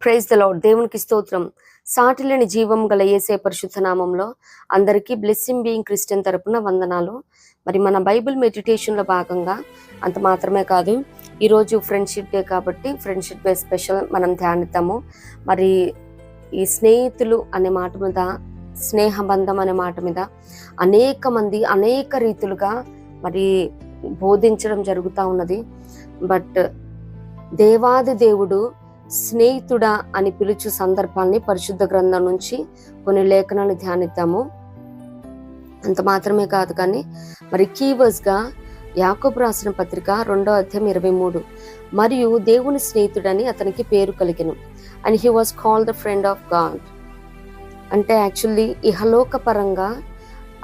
Praise the lord. దేవునికి స్తోత్రం. సాటిలేని జీవం గల యేసే పరిశుద్ధ నామంలో అందరికీ బ్లెస్సింగ్ బీయింగ్ క్రిస్టియన్ తరపున వందనాలు. మరి మన బైబిల్ మెడిటేషన్లో భాగంగా అంత మాత్రమే కాదు, ఈరోజు ఫ్రెండ్షిప్ డే కాబట్టి ఫ్రెండ్షిప్ డే స్పెషల్ మనం ధ్యానిద్దాము. మరి ఈ స్నేహితులు అనే మాట మీద, స్నేహబంధం అనే మాట మీద అనేక మంది అనేక రీతులుగా మరి బోధించడం జరుగుతూ ఉన్నది. బట్ దేవాది దేవుడు స్నేహితుడా అని పిలుచు సందర్భాన్ని పరిశుద్ధ గ్రంథం నుంచి కొన్ని లేఖనాలు ధ్యానిద్దాము. అంత మాత్రమే కాదు కానీ మరి కీవర్డ్స్ గా యాకోబు రాసిన పత్రిక 2:23 మరియు దేవుని స్నేహితుడని అతనికి పేరు కలిగెను, and he was called the friend of God. అంటే యాక్చువల్లీ ఇహలోక పరంగా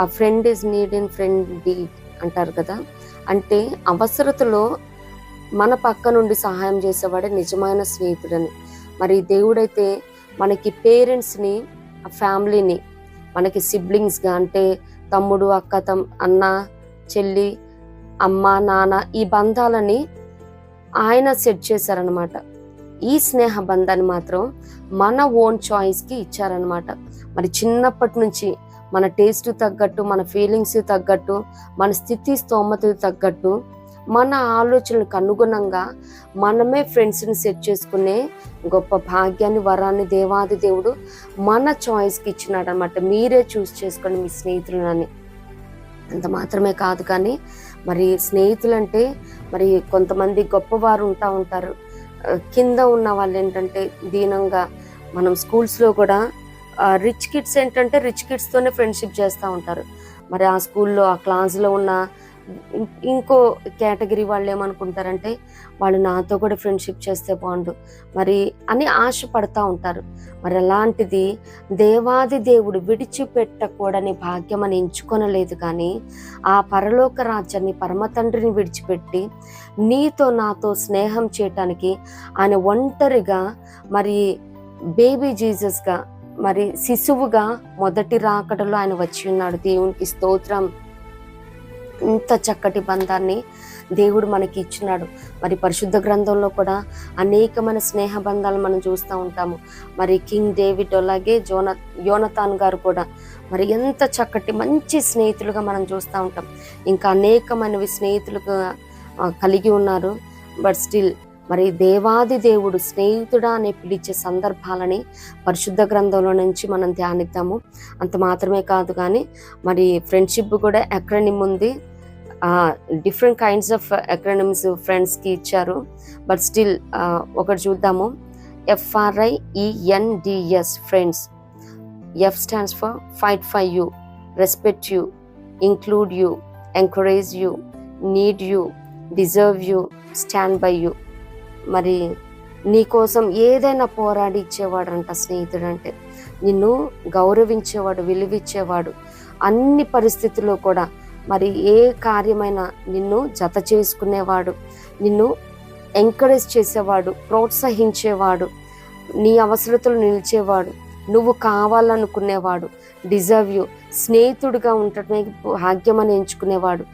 ఆ friend is need in friend deed అంటారు కదా. అంటే అవసరతలో మన పక్క నుండి సహాయం చేసేవాడే నిజమైన స్నేహితుడని. మరి దేవుడైతే మనకి పేరెంట్స్ని, ఫ్యామిలీని, మనకి సిబ్లింగ్స్గా అంటే తమ్ముడు, అక్క, అన్న, చెల్లి, అమ్మ, నాన్న, ఈ బంధాలని ఆయన సెట్ చేశారనమాట. ఈ స్నేహ బంధాన్ని మాత్రం మన ఓన్ చాయిస్కి ఇచ్చారనమాట. మరి చిన్నప్పటి నుంచి మన టేస్ట్ తగ్గట్టు, మన ఫీలింగ్స్ తగ్గట్టు, మన స్థితి స్తోమతకు తగ్గట్టు, మన ఆలోచనలకు అనుగుణంగా మనమే ఫ్రెండ్స్ని సెట్ చేసుకునే గొప్ప భాగ్యాన్ని, వరాన్ని దేవాది దేవుడు మన చాయిస్కి ఇచ్చినాడు అనమాట. మీరే చూస్ చేసుకోండి మీ స్నేహితులని. అంత మాత్రమే కాదు కానీ మరి స్నేహితులంటే మరి కొంతమంది గొప్పవారు ఉంటారు. కింద ఉన్న వాళ్ళు ఏంటంటే దీనంగా, మనం స్కూల్స్లో కూడా రిచ్ కిడ్స్ ఏంటంటే రిచ్ కిడ్స్తోనే ఫ్రెండ్షిప్ చేస్తూ ఉంటారు. మరి ఆ స్కూల్లో ఆ క్లాస్లో ఉన్న ఇంకో కేటగిరీ వాళ్ళు ఏమనుకుంటారంటే వాళ్ళు నాతో కూడా ఫ్రెండ్షిప్ చేస్తే బాగుండు మరి అని ఆశపడతా ఉంటారు. మరి అలాంటిది దేవాది దేవుడు విడిచిపెట్టకూడని భాగ్యం అని ఎంచుకొనలేదు. కానీ ఆ పరలోక రాజ్యాన్ని, పరమ తండ్రిని విడిచిపెట్టి నీతో నాతో స్నేహం చేయటానికి ఆయన ఒంటరిగా మరి బేబీ జీసస్గా, మరి శిశువుగా మొదటి రాకడలో ఆయన వచ్చి ఉన్నాడు. దేవునికి స్తోత్రం. ఇంత చక్కటి బంధాన్ని దేవుడు మనకి ఇచ్చినాడు. మరి పరిశుద్ధ గ్రంథంలో కూడా అనేకమైన స్నేహ బంధాలు మనం చూస్తూ ఉంటాము. మరి కింగ్ డేవిడ్, అలాగే యోనతాన్ గారు కూడా మరి ఎంత చక్కటి మంచి స్నేహితులుగా మనం చూస్తూ ఉంటాం. ఇంకా అనేకమైనవి స్నేహితులుగా కలిగి ఉన్నారు. బట్ స్టిల్ మరి దేవాది దేవుడు స్నేహితుడా అని పిలిచే సందర్భాలని పరిశుద్ధ గ్రంథంలో నుంచి మనం ధ్యానిద్దాము. అంత మాత్రమే కాదు కానీ మరి ఫ్రెండ్షిప్ కూడా ఎక్రనిమ్ ఉంది. డిఫరెంట్ కైండ్స్ ఆఫ్ ఎక్రనిమ్స్ ఫ్రెండ్స్కి ఇచ్చారు. బట్ స్టిల్ ఒకటి చూద్దాము. FRIENDS friends. F stands for fight for you, respect you, include you, encourage you, need you, deserve you, stand by you. మరి నీ కోసం ఏదైనా పోరాడి ఇచ్చేవాడు అంట స్నేహితుడు అంటే. నిన్ను గౌరవించేవాడు, విలువిచ్చేవాడు, అన్ని పరిస్థితుల్లో కూడా మరి ఏ కార్యమైనా నిన్ను జత చేసుకునేవాడు, నిన్ను ఎంకరేజ్ చేసేవాడు, ప్రోత్సహించేవాడు, నీ అవసరతలు నిలిచేవాడు, నువ్వు కావాలనుకునేవాడు, డిజర్వ్ యూ, స్నేహితుడిగా ఉండటమే భాగ్యమని ఎంచుకునేవాడు,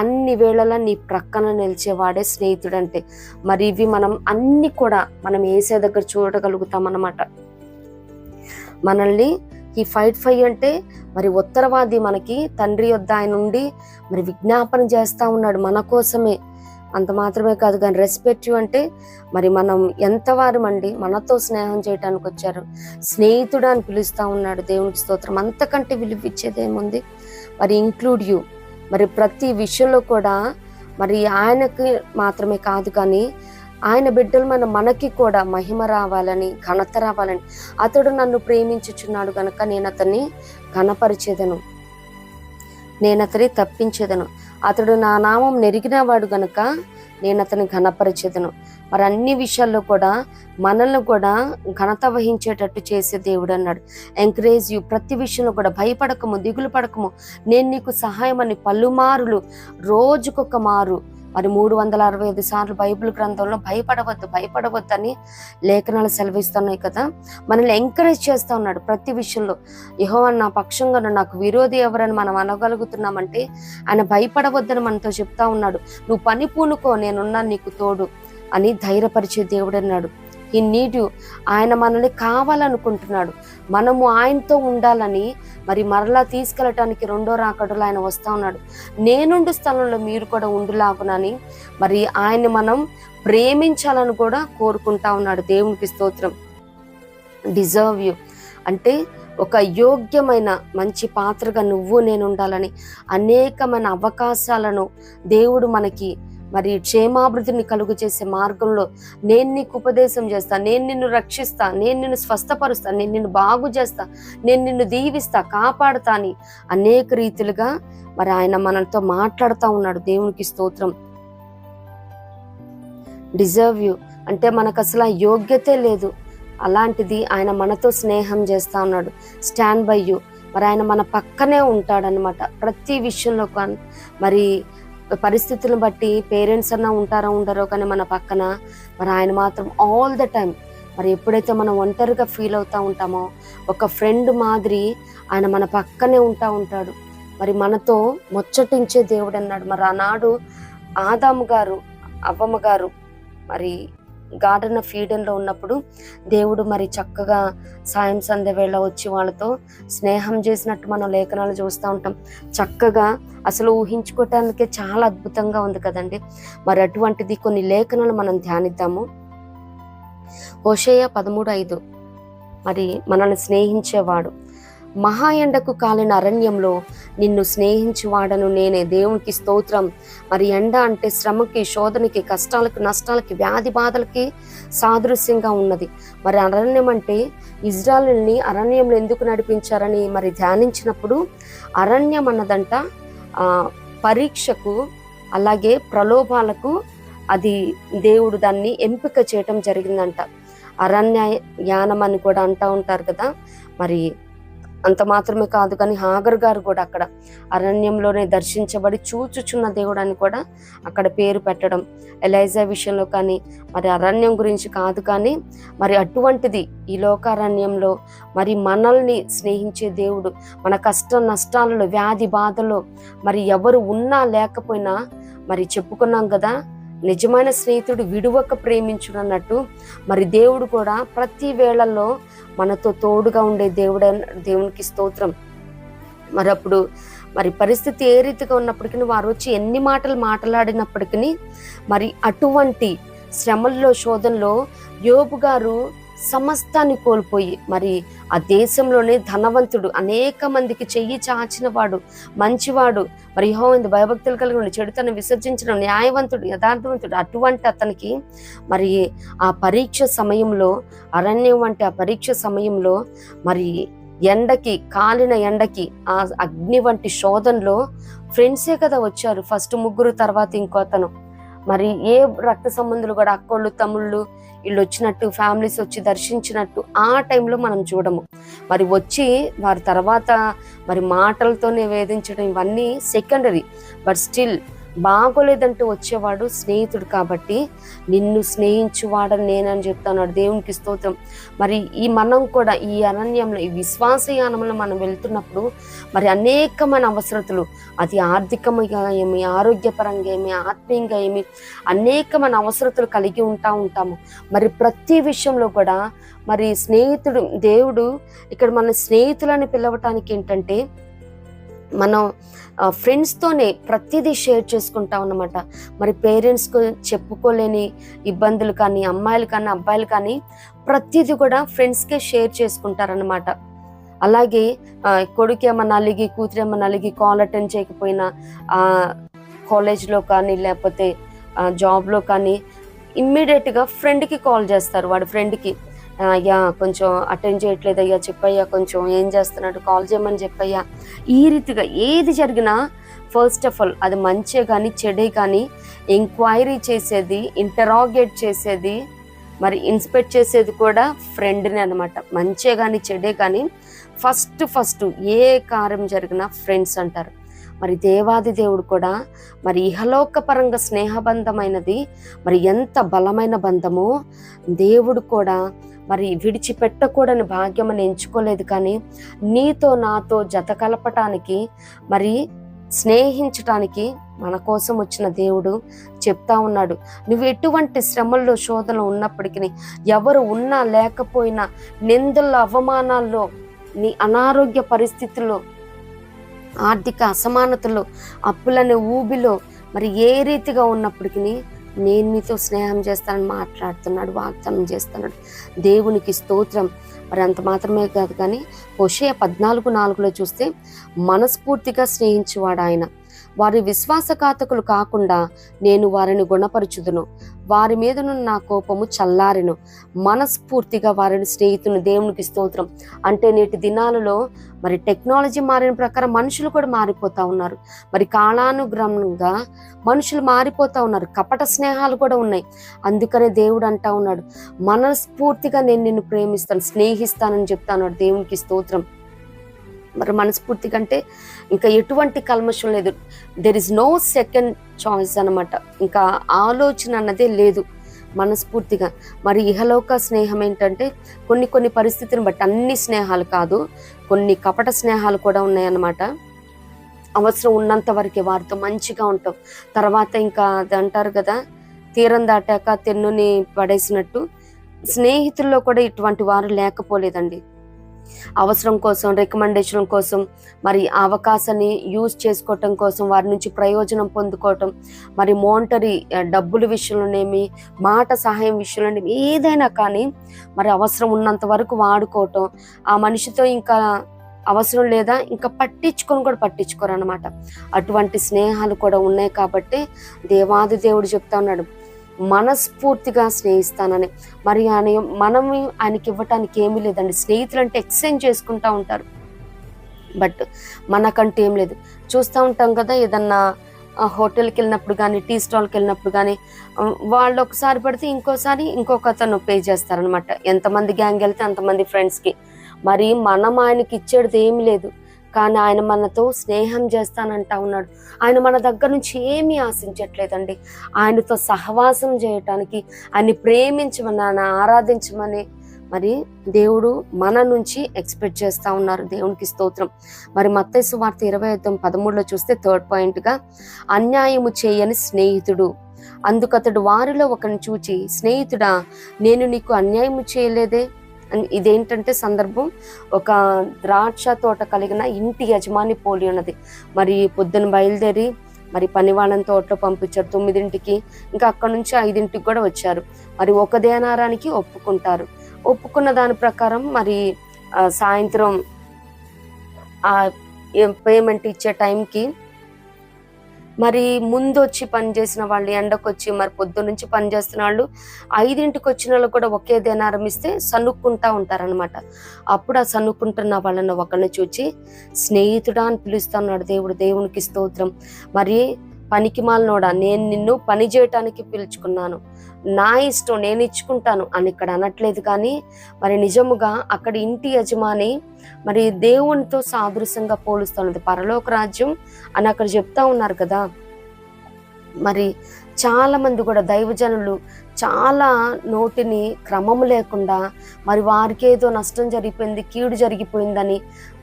అన్ని వేళలా నీ ప్రక్కన నిలిచేవాడే స్నేహితుడు అంటే. మరి ఇవి మనం అన్ని కూడా మనం ఏసే దగ్గర చూడగలుగుతాం అన్నమాట. మనల్ని ఈ ఫైట్ ఫై అంటే మరి ఉత్తరవాది, మనకి తండ్రి యొద్ద ఆయన నుండి మరి విజ్ఞాపన చేస్తూ ఉన్నాడు మన కోసమే. అంత మాత్రమే కాదు కానీ రెస్పెక్ట్ యూ అంటే మరి మనం ఎంతవారమండి, మనతో స్నేహం చేయడానికి వచ్చారు, స్నేహితుడు అని పిలుస్తూ ఉన్నాడు. దేవునికి స్తోత్రం. అంతకంటే విలువిచ్చేది ఏముంది? మరి ఇంక్లూడ్ యూ, మరి ప్రతి విషయంలో కూడా మరి ఆయనకి మాత్రమే కాదు కానీ ఆయన బిడ్డలు మనకి కూడా మహిమ రావాలని, ఘనత రావాలని, అతడు నన్ను ప్రేమించుచున్నాడు గనక నేను అతన్ని ఘనపరిచేదను, నేను అతని తప్పించేదను, అతడు నా నామం నెరిగినవాడు గనక నేను అతని ఘనపరిచేదను. మరి అన్ని విషయాల్లో కూడా మనల్ని కూడా ఘనత వహించేటట్టు చేసే దేవుడు అన్నాడు. ఎంకరేజ్ యూ, ప్రతి విషయంలో కూడా భయపడకము, దిగులు పడకము, నేను నీకు సహాయం అని పలుమారులు, రోజుకొక మారు మరి 365 సార్లు బైబిల్ గ్రంథంలో భయపడవద్దు అని లేఖనాలు సెలవిస్తున్నాయి కదా. మనల్ని ఎంకరేజ్ చేస్తూ ఉన్నాడు ప్రతి విషయంలో. యెహోవా నా పక్షంగా నాకు విరోధి ఎవరని మనం అనగలుగుతున్నామంటే ఆయన భయపడవద్దని మనతో చెప్తా ఉన్నాడు. నువ్వు పని పూనుకో, నేనున్నా నీకు తోడు అని ధైర్యపరిచే దేవుడు అన్నాడు. He need you. ఆయన మనల్ని కావాలనుకుంటున్నాడు. మనము ఆయనతో ఉండాలని మరి మరలా తీసుకెళ్ళటానికి రెండో రాకడలో ఆయన వస్తూ ఉన్నాడు. నేనుండు స్థలంలో మీరు కూడా ఉండులాగునని మరి ఆయన్ని మనం ప్రేమించాలని కూడా కోరుకుంటా ఉన్నాడు. దేవునికి స్తోత్రం. డిజర్వ్ యూ అంటే ఒక యోగ్యమైన మంచి పాత్రగా నువ్వు నేను ఉండాలని అనేకమైన అవకాశాలను దేవుడు మనకి మరి క్షేమాభివృద్ధిని కలుగు చేసే మార్గంలో నేను నీకు ఉపదేశం చేస్తా, నేను నిన్ను రక్షిస్తా, నేను నిన్ను స్వస్థపరుస్తా, నేను నిన్ను బాగు చేస్తా, నేను నిన్ను దీవిస్తా, కాపాడుతా అని అనేక రీతిలుగా మరి ఆయన మనతో మాట్లాడుతూ ఉన్నాడు. దేవునికి స్తోత్రం. డిజర్వ్ యూ అంటే మనకు అసలు ఆ యోగ్యతే లేదు, అలాంటిది ఆయన మనతో స్నేహం చేస్తూ ఉన్నాడు. స్టాండ్ బై యూ మరి ఆయన మన పక్కనే ఉంటాడనమాట ప్రతి విషయంలో. మరి పరిస్థితులను బట్టి పేరెంట్స్ అన్నా ఉంటారో ఉండరో కానీ మన పక్కన మరి ఆయన మాత్రం ఆల్ ద టైం మరి ఎప్పుడైతే మనం ఒంటరిగా ఫీల్ అవుతూ ఉంటామో ఒక ఫ్రెండ్ మాదిరి ఆయన మన పక్కనే ఉంటాడు. మరి మనతో ముచ్చటించే దేవుడు అన్నాడు. మరి ఆనాడు ఆదాము గారు అవ్వమ్మ గారు మరి గార్డెన్ ఆఫ్ ఈడెన్లో ఉన్నప్పుడు దేవుడు మరి చక్కగా సాయం సంధ్య వేళ వచ్చి వాళ్ళతో స్నేహం చేసినట్టు మనం లేఖనాలు చూస్తూ ఉంటాం. చక్కగా అసలు ఊహించుకోవటానికే చాలా అద్భుతంగా ఉంది కదండి. మరి అటువంటిది కొన్ని లేఖనాలు మనం ధ్యానిద్దాము. హోషేయ 13:5 మరి మనల్ని స్నేహించేవాడు. మహా ఎండకు కాలిన అరణ్యంలో నిన్ను స్నేహించువాడను నేనే. దేవునికి స్తోత్రం. మరి ఎండ అంటే శ్రమకి, శోధనకి, కష్టాలకి, నష్టాలకి, వ్యాధి బాధలకి సాదృశ్యంగా ఉన్నది. మరి అరణ్యం అంటే ఇజ్రాయేలుని అరణ్యంలో ఎందుకు నడిపించారని మరి ధ్యానించినప్పుడు అరణ్యం అన్నదంట పరీక్షకు అలాగే ప్రలోభాలకు అది దేవుడు దాన్ని ఎంపిక చేయటం జరిగిందంట. అరణ్య యానం అని కూడా అంటూ ఉంటారు కదా. మరి అంత మాత్రమే కాదు కానీ హాగర్ గారు కూడా అక్కడ అరణ్యంలోనే దర్శించబడి చూచుచున్న దేవుడు అని కూడా అక్కడ పేరు పెట్టడం. ఎలైజా విషయంలో కానీ మరి అరణ్యం గురించి కాదు కానీ మరి అటువంటిది ఈ లోకారణ్యంలో మరి మనల్ని స్నేహించే దేవుడు మన కష్ట నష్టాలలో వ్యాధి బాధలో మరి ఎవరు ఉన్నా లేకపోయినా మరి చెప్పుకున్నాం కదా నిజమైన స్నేహితుడు విడువక ప్రేమించుడు అన్నట్టు మరి దేవుడు కూడా ప్రతి వేళల్లో మనతో తోడుగా ఉండే దేవునికి స్తోత్రం. మరి అప్పుడు మరి పరిస్థితి ఏ రీతిగా ఉన్నప్పటికీ వారు వచ్చి ఎన్ని మాటలు మాట్లాడినప్పటికీ మరి అటువంటి శ్రమల్లో శోధనలో యోబు గారు సమస్తాన్ని కోల్పోయి మరి ఆ దేశంలోనే ధనవంతుడు, అనేక మందికి చెయ్యి చాచిన వాడు, మంచివాడు, మరి యెహోవా భయభక్తులు కలిగి ఉండి చెడుతను విసర్జించిన న్యాయవంతుడు, యథార్థవంతుడు అటువంటి అతనికి మరి ఆ పరీక్ష సమయంలో అరణ్యం వంటి ఆ పరీక్ష సమయంలో మరి ఎండకి కాలిన ఎండకి ఆ అగ్ని వంటి శోధనలో ఫ్రెండ్సే కదా వచ్చారు. ఫస్ట్ ముగ్గురు, తర్వాత ఇంకో అతను. మరి ఏ రక్త సంబంధులు కూడా అక్కోళ్ళు తమ్ముళ్ళు వీళ్ళు వచ్చినట్టు ఫ్యామిలీస్ వచ్చి దర్శించినట్టు ఆ టైంలో మనం చూడము. మరి వచ్చి వారి తర్వాత మరి మాటలతోనే వేధించడం ఇవన్నీ సెకండరీ. బట్ స్టిల్ బాగోలేదంటూ వచ్చేవాడు స్నేహితుడు. కాబట్టి నిన్ను స్నేహించువాడని నేనని చెప్తున్నాడు. దేవునికి స్తోత్రం. మరి మనం కూడా ఈ అరణ్యంలో ఈ విశ్వాసయానంలో మనం వెళ్తున్నప్పుడు మరి అనేకమైన అవసరతలు, అది ఆర్థికంగా ఏమి, ఆరోగ్యపరంగా ఏమి, ఆత్మీయంగా ఏమి అనేకమైన అవసరతలు కలిగి ఉంటాము. మరి ప్రతి విషయంలో కూడా మరి స్నేహితుడు దేవుడు ఇక్కడ మన స్నేహితులని పిలవటానికి ఏంటంటే మనం ఫ్రెండ్స్తోనే ప్రతిదీ షేర్ చేసుకుంటాం అన్నమాట. మరి పేరెంట్స్కు చెప్పుకోలేని ఇబ్బందులు కానీ అమ్మాయిలు కానీ అబ్బాయిలు కానీ ప్రతిదీ కూడా ఫ్రెండ్స్కే షేర్ చేసుకుంటారనమాట. అలాగే కొడుకు ఏమన్నా అలిగి కూతురు ఏమన్నా అలిగి కాల్ అటెండ్ చేయకపోయినా కాలేజ్లో కానీ లేకపోతే జాబ్లో కానీ ఇమ్మీడియట్గా ఫ్రెండ్కి కాల్ చేస్తారు. వాడి ఫ్రెండ్కి అయ్యా కొంచెం అటెండ్ చేయట్లేదు అయ్యా చెప్పయ్యా, కొంచెం ఏం చేస్తున్నాడు కాల్ చేయమని చెప్పయ్యా. ఈ రీతిగా ఏది జరిగినా ఫస్ట్ ఆఫ్ ఆల్ అది మంచే కానీ చెడే కానీ ఎంక్వైరీ చేసేది, ఇంటరాగేట్ చేసేది, మరి ఇన్స్పెక్ట్ చేసేది కూడా ఫ్రెండ్ని అనమాట. మంచే కానీ చెడే కానీ ఫస్ట్ ఏ కార్యం జరిగినా ఫ్రెండ్స్ అంటారు. మరి దేవాది దేవుడు కూడా మరి ఇహలోకపరంగా స్నేహబంధమైనది మరి ఎంత బలమైన బంధమో దేవుడు కూడా మరి విడిచిపెట్టకూడని భాగ్యం అని ఎంచుకోలేదు. కానీ నీతో నాతో జత కలపటానికి మరి స్నేహించటానికి మన కోసం వచ్చిన దేవుడు చెప్తా ఉన్నాడు, నువ్వు ఎటువంటి శ్రమల్లో శోధనలో ఉన్నప్పటికీ, ఎవరు ఉన్నా లేకపోయినా, నిందల్లో అవమానాల్లో, నీ అనారోగ్య పరిస్థితుల్లో, ఆర్థిక అసమానతలో, అప్పులనే ఊబిలో, మరి ఏ రీతిగా ఉన్నప్పటికీ నేను నీతో స్నేహం చేస్తానని మాట్లాడుతున్నాడు, వాగ్దానం చేస్తున్నాడు. దేవునికి స్తోత్రం. మరి అంత మాత్రమే కాదు, కానీ హోషేయ 14:4 చూస్తే, మనస్ఫూర్తిగా స్నేహించువాడు ఆయన, వారి విశ్వాసఘాతకులు కాకుండా నేను వారిని గుణపరచుదును, వారి మీదనున్న నా కోపము చల్లారెను, మనస్ఫూర్తిగా వారిని స్నేహితుని. దేవునికి స్తోత్రం. అంటే నేటి దినాలలో మరి టెక్నాలజీ మారిన ప్రకారం మనుషులు కూడా మారిపోతా ఉన్నారు. మరి కాలానుగుణంగా మనుషులు మారిపోతా ఉన్నారు, కపట స్నేహాలు కూడా ఉన్నాయి. అందుకనే దేవుడు అంటా ఉన్నాడు, మనస్ఫూర్తిగా నేను నిన్ను ప్రేమిస్తాను, స్నేహిస్తానని చెప్తాను. దేవునికి స్తోత్రం. మరి మనస్ఫూర్తిగా అంటే ఇంకా ఎటువంటి కల్మషం లేదు, there is no second choice అనమాట. ఇంకా ఆలోచన అన్నదే లేదు మనస్ఫూర్తిగా. మరి ఇహలోక స్నేహం ఏంటంటే కొన్ని పరిస్థితులను బట్టి, అన్ని స్నేహాలు కాదు, కొన్ని కపట స్నేహాలు కూడా ఉన్నాయన్నమాట. అవసరం ఉన్నంత వరకే వారితో మంచిగా ఉంటాం, తర్వాత ఇంకా అది అంటారు కదా, తీరం దాటాక తెన్నుని పడేసినట్టు. స్నేహితుల్లో కూడా ఇటువంటి వారు లేకపోలేదండి. అవసరం కోసం, రికమెండేషన్ కోసం, మరి ఆ అవకాశాన్ని యూజ్ చేసుకోవటం కోసం, వారి నుంచి ప్రయోజనం పొందుకోవటం, మరి మోనిటరీ డబ్బుల విషయంలోనేమి, మాట సహాయం విషయంలోనేమి, ఏదైనా కానీ మరి అవసరం ఉన్నంత వరకు వాడుకోవటం. ఆ మనిషితో ఇంకా అవసరం లేదా ఇంకా పట్టించుకోరు అనమాట. అటువంటి స్నేహాలు కూడా ఉన్నాయి. కాబట్టి దేవాది దేవుడు చెప్తా ఉన్నాడు, మనస్ఫూర్తిగా స్నేహిస్తానని. మరి మనం ఆయనకి ఇవ్వటానికి ఏమీ లేదండి. స్నేహితులు అంటే ఎక్స్చేంజ్ చేసుకుంటా ఉంటారు, బట్ మనకంటూ ఏం లేదు. చూస్తూ ఉంటాం కదా, ఏదన్నా హోటల్కి వెళ్ళినప్పుడు కానీ, టీ స్టాల్కి వెళ్ళినప్పుడు కానీ, వాళ్ళు ఒకసారి పడితే ఇంకోసారి ఇంకొక అతను పే చేస్తారనమాట. ఎంతమంది గ్యాంగ్ వెళ్తే అంతమంది ఫ్రెండ్స్కి. మరి మనం ఆయనకి ఇచ్చేది ఏమి లేదు, కానీ ఆయన మనతో స్నేహం చేస్తానంటా ఉన్నాడు. ఆయన మన దగ్గర నుంచి ఏమీ ఆశించట్లేదండి. ఆయనతో సహవాసం చేయటానికి, ఆయన్ని ప్రేమించమని, ఆయన ఆరాధించమని మరి దేవుడు మన నుంచి ఎక్స్పెక్ట్ చేస్తూ ఉన్నారు. దేవునికి స్తోత్రం. మరి మత్తయి సువార్త 20:13 చూస్తే, 3rd పాయింట్గా, అన్యాయము చేయని స్నేహితుడు. అందుకతడు వారిలో ఒకరిని చూచి, స్నేహితుడా, నేను నీకు అన్యాయము చేయలేదే. ఇదేంటంటే సందర్భం, ఒక ద్రాక్ష తోట కలిగిన ఇంటి యజమాని పోలి ఉన్నది. మరి పొద్దున బయలుదేరి మరి పని వాళ్ళని తోటలో పంపించారు 9ంటికి, ఇంకా అక్కడ నుంచి 5ంటికి కూడా వచ్చారు. మరి 1 దేనారానికి ఒప్పుకున్న దాని ప్రకారం మరి సాయంత్రం పేమెంట్ ఇచ్చే టైంకి మరి ముందు వచ్చి పనిచేసిన వాళ్ళు, ఎండకొచ్చి మరి పొద్దు నుంచి పనిచేస్తున్న వాళ్ళు, 5ంటికి వచ్చిన వాళ్ళు కూడా ఒకే దేనారం ఇస్తే సన్నుక్కుంటా ఉంటారనమాట. అప్పుడు ఆ సన్నుక్కుంటున్న వాళ్ళని ఒకరిని చూచి స్నేహితుడా అని పిలుస్తున్నాడు దేవుడు. దేవునికి స్తోత్రం. మరి పనికి మాలినోడా, నేను నిన్ను పని చేయటానికి పిలుచుకున్నాను, నా ఇష్టం, నేను ఇచ్చుకుంటాను అని ఇక్కడ అనట్లేదు. కానీ మరి నిజముగా అక్కడ ఇంటి యజమాని మరి దేవునితో సాదృశ్యంగా పోలుస్తున్నది, పరలోక రాజ్యం అని అక్కడ చెప్తా ఉన్నారు కదా. మరి చాలా మంది కూడా దైవజనులు చాలా నోటిని క్రమము లేకుండా, మరి వారికి ఏదో నష్టం జరిగిపోయింది, కీడు జరిగిపోయిందని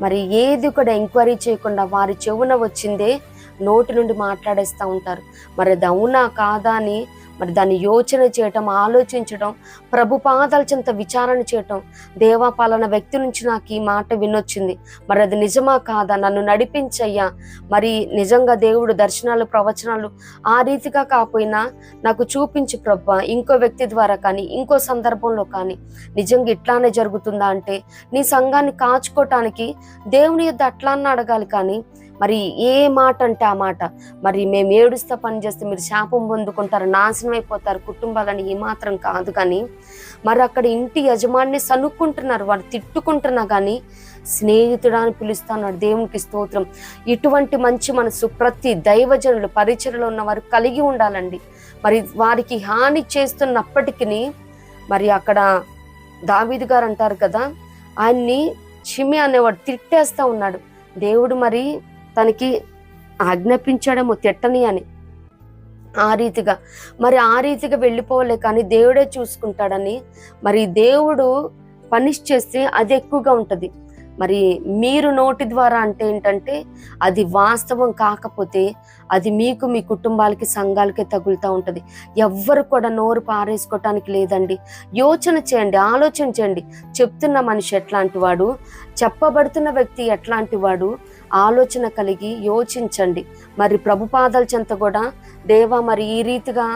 మరి ఏది కూడా ఎంక్వైరీ చేయకుండా వారి చెవున వచ్చిందే నోటి నుండి మాట్లాడేస్తూ ఉంటారు. మరి అది అవునా కాదా అని మరి దాన్ని యోచన చేయటం, ఆలోచించడం, ప్రభు పాదాల చెంత విచారణ చేయటం, దేవా పాలన వ్యక్తి నుంచి నాకు ఈ మాట వినొచ్చింది, మరి అది నిజమా కాదా, నన్ను నడిపించయ్యా, మరి నిజంగా దేవుడు దర్శనాలు, ప్రవచనాలు ఆ రీతిగా కాకపోయినా నాకు చూపించి ప్రభు, ఇంకో వ్యక్తి ద్వారా కానీ, ఇంకో సందర్భంలో కానీ నిజంగా ఇట్లానే జరుగుతుందా అంటే, నీ సంఘాన్ని కాచుకోవటానికి దేవుని యొద్ద అట్లా అడగాలి. కానీ మరి ఏ మాట అంటే ఆ మాట, మరి మేము ఏడుస్తా పని చేస్తే మీరు శాపం పొందుకుంటారు, నాశనం అయిపోతారు కుటుంబాలని ఈ మాత్రం కాదు. కానీ మరి అక్కడ ఇంటి యజమాని సనుక్కుంటున్నారు, వారు తిట్టుకుంటున్నా కానీ స్నేహితుడా అని పిలుస్తున్నాడు. దేవునికి స్తోత్రం. ఇటువంటి మంచి మనసు ప్రతి దైవజనులు, పరిచర్యలో ఉన్న వారు కలిగి ఉండాలండి. మరి వారికి హాని చేస్తున్నప్పటికీ మరి అక్కడ దావీదు గారు అంటారు కదా, ఆయన్ని షిమి అనేవాడు తిట్టేస్తా ఉన్నాడు. దేవుడు మరి తనకి ఆజ్ఞాపించాడేమో తిట్టని అని. ఆ రీతిగా వెళ్ళిపోలే, కానీ దేవుడే చూసుకుంటాడని మరి దేవుడు పనిష్ చేస్తే అది ఎక్కువగా ఉంటుంది. మరి మీరు నోటి ద్వారా అంటే ఏంటంటే అది వాస్తవం కాకపోతే అది మీకు, మీ కుటుంబాలకి, సంఘాలకే తగులుతూ ఉంటుంది. ఎవ్వరు కూడా నోరు పారేసుకోవటానికి లేదండి. యోచన చేయండి, ఆలోచన చేయండి. చెప్తున్న మనిషి ఎట్లాంటి వాడు, చెప్పబడుతున్న వ్యక్తి ఎట్లాంటి వాడు, ఆలోచన కలిగి యోచించండి. మరి ప్రభుపాదాల చెంత కూడా దేవా మరి ఈ రీతిగా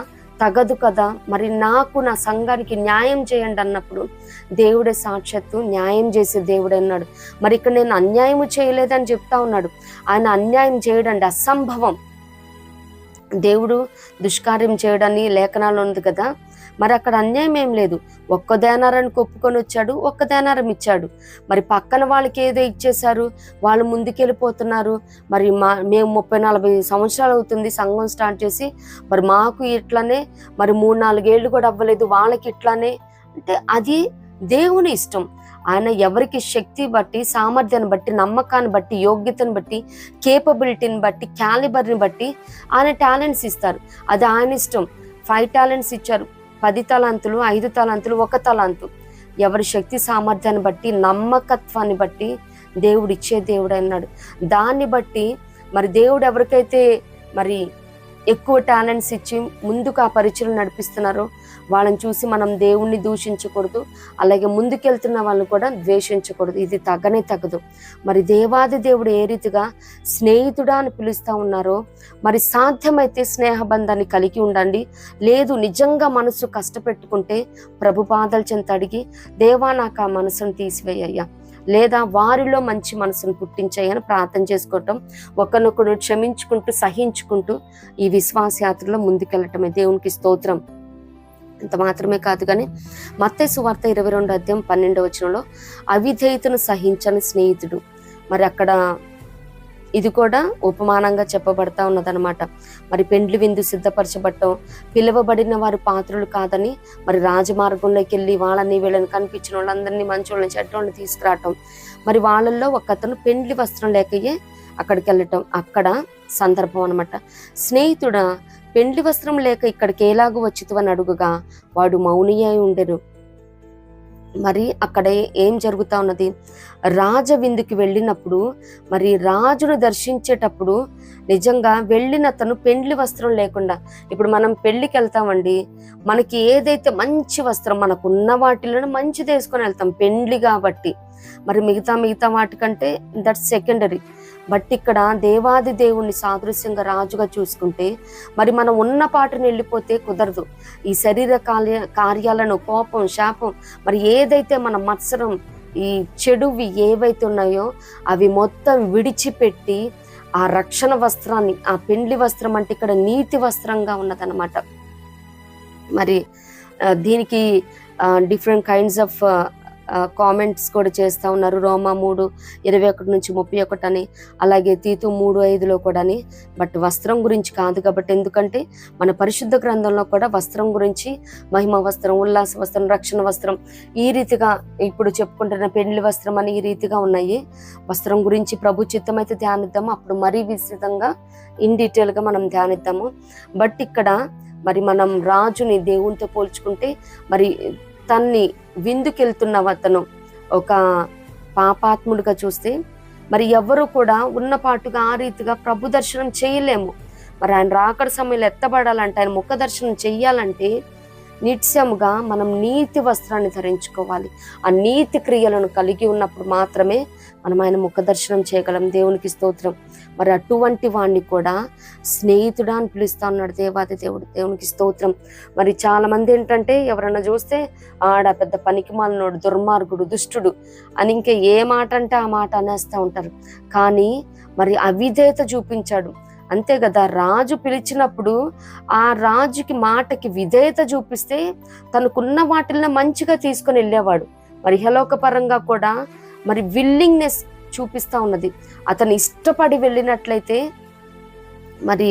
తగదు కదా, మరి నాకు, నా సంఘానికి న్యాయం చేయండి అన్నప్పుడు దేవుడే సాక్షాత్తు న్యాయం చేసే దేవుడు అన్నాడు. మరి ఇక్కడ నేను అన్యాయము చేయలేదని చెప్తా ఉన్నాడు. ఆయన అన్యాయం చేయడండి, అసంభవం. దేవుడు దుష్కార్యం చేయడని లేఖనాలు ఉంది కదా, మరి అక్కడ అన్యాయం ఏం లేదు. ఒక్క దేనారానికి ఒప్పుకొని వచ్చాడు, ఒక్క దేనారం ఇచ్చాడు. మరి పక్కన వాళ్ళకి ఏదో ఇచ్చేశారు, వాళ్ళు ముందుకెళ్ళిపోతున్నారు. మరి మేము 30-40 సంవత్సరాలు అవుతుంది సంఘం స్టార్ట్ చేసి, మరి మాకు ఇట్లానే, మరి 3-4 ఏళ్ళు కూడా అవ్వలేదు, వాళ్ళకి ఇట్లానే. అంటే అది దేవుని ఇష్టం. ఆయన ఎవరికి శక్తి బట్టి, సామర్థ్యాన్ని బట్టి, నమ్మకాన్ని బట్టి, యోగ్యతను బట్టి, కేపబిలిటీని బట్టి, క్యాలిబర్ని బట్టి ఆయన టాలెంట్స్ ఇస్తారు. అది ఆయన ఇష్టం. 5 టాలెంట్స్ ఇచ్చారు, 10 తలాంతులు, 5 తలాంతులు, 1 తలాంతు. ఎవరి శక్తి సామర్థ్యాన్ని బట్టి, నమ్మకత్వాన్ని బట్టి దేవుడు ఇచ్చే దేవుడు అన్నాడు. దాన్ని బట్టి మరి దేవుడు ఎవరికైతే మరి ఎక్కువ టాలెంట్స్ ఇచ్చి ముందుకు ఆ పరిచయం నడిపిస్తున్నారో వాళ్ళని చూసి మనం దేవుణ్ణి దూషించకూడదు, అలాగే ముందుకెళ్తున్న వాళ్ళని కూడా ద్వేషించకూడదు. ఇది తగ్గనే తగ్గదు. మరి దేవాది దేవుడు ఏ రీతిగా స్నేహితుడా అని పిలుస్తూ ఉన్నారో, మరి సాధ్యమైతే స్నేహబంధాన్ని కలిగి ఉండండి. లేదు నిజంగా మనసు కష్టపెట్టుకుంటే ప్రభు పాదాల చెంత అడిగి, దేవా నాకు ఆ మనసును తీసివేయ్యా, లేదా వారిలో మంచి మనసును పుట్టించాయని ప్రార్థన చేసుకోవటం, ఒకరినొకరు క్షమించుకుంటూ, సహించుకుంటూ ఈ విశ్వాస యాత్రలో ముందుకెళ్ళటమే. దేవునికి స్తోత్రం. ఇంత మాత్రమే కాదు కానీ మత్తయి సువార్త 22:12 అవిధేయతను సహించని స్నేహితుడు. మరి అక్కడ ఇది కూడా ఉపమానంగా చెప్పబడతా ఉన్నదనమాట. మరి పెండ్లి విందు సిద్ధపరచబట్టం, పిలువబడిన వారు పాత్రులు కాదని మరి రాజమార్గంలోకి వెళ్ళి వాళ్ళని వీళ్ళని కనిపించిన వాళ్ళందరినీ, మంచి వాళ్ళని, చెడ్డ వాళ్ళని తీసుకురావటం. మరి వాళ్ళల్లో ఒక అతను పెండ్లి వస్త్రం లేకయే అక్కడికి వెళ్ళటం, అక్కడ సందర్భం అనమాట. స్నేహితుడా, పెండ్లి వస్త్రం లేక ఇక్కడికి ఎలాగూ వచ్చితువని అడుగుగా వాడు మౌని అయి ఉండెను. మరి అక్కడ ఏం జరుగుతా ఉన్నది? రాజ విందుకి వెళ్ళినప్పుడు, మరి రాజును దర్శించేటప్పుడు నిజంగా వెళ్ళిన అతను పెండ్లి వస్త్రం లేకుండా, ఇప్పుడు మనం పెళ్లికి వెళ్తామండి, మనకి ఏదైతే మంచి వస్త్రం మనకున్న వాటిలో మంచిది వేసుకొని వెళ్తాం పెండ్లి కాబట్టి. మరి మిగతా వాటికంటే దట్ సెకండరీ. బట్ ఇక్కడ దేవాది దేవుణ్ణి సాదృశ్యంగా రాజుగా చూసుకుంటే మరి మనం ఉన్న పాటను వెళ్ళిపోతే కుదరదు. ఈ శరీర కార్యాలను, కోపం, శాపం, మరి ఏదైతే మన మత్సరం, ఈ చెడువి ఏవైతే ఉన్నాయో అవి మొత్తం విడిచిపెట్టి ఆ రక్షణ వస్త్రాన్ని, ఆ పెండ్లి వస్త్రం అంటే ఇక్కడ నీతి వస్త్రంగా ఉన్నదన్నమాట. మరి దీనికి డిఫరెంట్ కైండ్స్ ఆఫ్ కామెంట్స్ కూడా చేస్తూ ఉన్నారు. రోమా 3:21-31 అని, అలాగే తీతు 3:5 కూడా అని. బట్ వస్త్రం గురించి కాదు కాబట్టి, ఎందుకంటే మన పరిశుద్ధ గ్రంథంలో కూడా వస్త్రం గురించి, మహిమ వస్త్రం, ఉల్లాస వస్త్రం, రక్షణ వస్త్రం, ఈ రీతిగా ఇప్పుడు చెప్పుకుంటున్న పెండ్లి వస్త్రం అని ఈ రీతిగా ఉన్నాయి. వస్త్రం గురించి ప్రభు చిత్తమైతే ధ్యానిద్దాము, అప్పుడు మరీ విస్తృతంగా ఇన్ డీటెయిల్గా మనం ధ్యానిద్దాము. బట్ ఇక్కడ మరి మనం రాజుని దేవునితో పోల్చుకుంటే, మరి తన్ని విందుకెళ్తున్న అతను ఒక పాపాత్ముడిగా చూస్తే, మరి ఎవరు కూడా ఉన్నపాటుగా ఆ రీతిగా ప్రభు దర్శనం చేయలేము. మరి ఆయన రాకడ సమయంలో ఎత్తబడాలంటే, ఆయన ముఖ దర్శనం చెయ్యాలంటే నిత్యముగా మనం నీతి వస్త్రాన్ని ధరించుకోవాలి. ఆ నీతి క్రియలను కలిగి ఉన్నప్పుడు మాత్రమే మనం ఆయన ముఖ దర్శనం చేయగలం. దేవునికి స్తోత్రం. మరి అటువంటి వాడిని కూడా స్నేహితుడా అని పిలుస్తా ఉన్నాడు దేవాది దేవుడు. దేవునికి స్తోత్రం. మరి చాలా మంది ఏంటంటే ఎవరన్నా చూస్తే ఆడ పెద్ద పనికిమాలినోడు, దుర్మార్గుడు, దుష్టుడు అని ఇంకా ఏ మాట అంటే ఆ మాట అనేస్తూ ఉంటారు. కానీ మరి అవిధేయత చూపించాడు, అంతే కదా. రాజు పిలిచినప్పుడు ఆ రాజుకి మాటకి విధేయత చూపిస్తే తనకున్న వాటిల్లో మంచిగా తీసుకొని వెళ్ళేవాడు. మరి ఇహలోక పరంగా కూడా మరి విల్లింగ్నెస్ చూపిస్తా ఉన్నది. అతను ఇష్టపడి వెళ్ళినట్లయితే మరి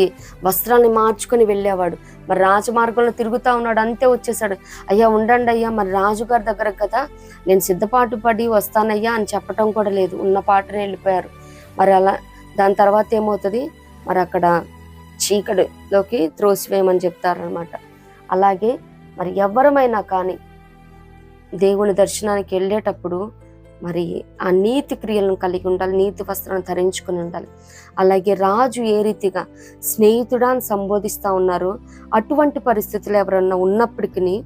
వస్త్రాన్ని మార్చుకొని వెళ్ళేవాడు. మరి రాజమార్గంలో తిరుగుతూ ఉన్నాడు, అంతే వచ్చేసాడు. అయ్యా ఉండండి అయ్యా, మరి రాజుగారి దగ్గర కదా నేను సిద్ధపాటు పడి వస్తానయ్యా అని చెప్పటం కూడా లేదు, ఉన్న పాటనే వెళ్ళిపోయారు. మరి అలా దాని తర్వాత ఏమవుతుంది? మరి అక్కడ చీకటిలోకి త్రోసివేయమని చెప్తారనమాట. అలాగే మరి ఎవరమైనా కానీ దేవుని దర్శనానికి వెళ్ళేటప్పుడు మరి ఆ నీతి క్రియలను కలిగి ఉండాలి, నీతి వస్త్రాలను ధరించుకుని ఉండాలి. అలాగే రాజు ఏ రీతిగా స్నేహితుడా అని సంబోధిస్తూ ఉన్నారో అటువంటి పరిస్థితులు ఎవరన్నా ఉన్నప్పటికీ